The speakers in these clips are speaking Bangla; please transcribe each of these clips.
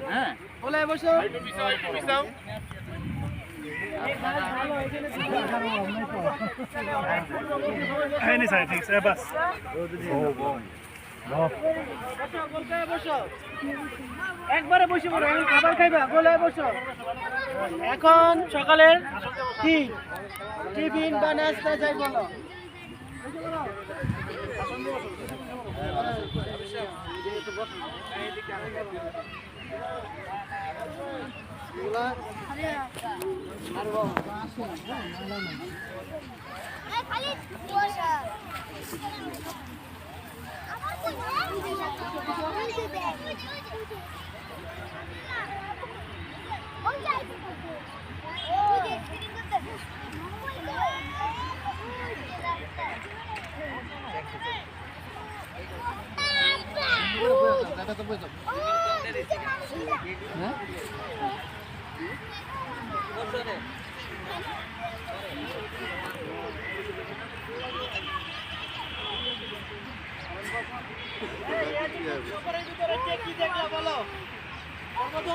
হ্যাঁ বলে বসো ঠিক আছে বাস একবারে বসে পড়ো এখন খাবার খাইবা বলে বসো এখন সকালের কি টিফিন বা নাস্তা যাই বলো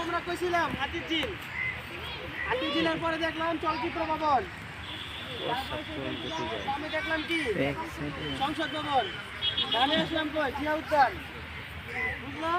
আমরা কইছিলাম হাতির ঝিলের পরে দেখলাম চলচ্চিত্র ভবন আমি দেখলাম কি সংসদ ভবন আমি আসলাম কই জিয়া উদ্যান বুঝলো?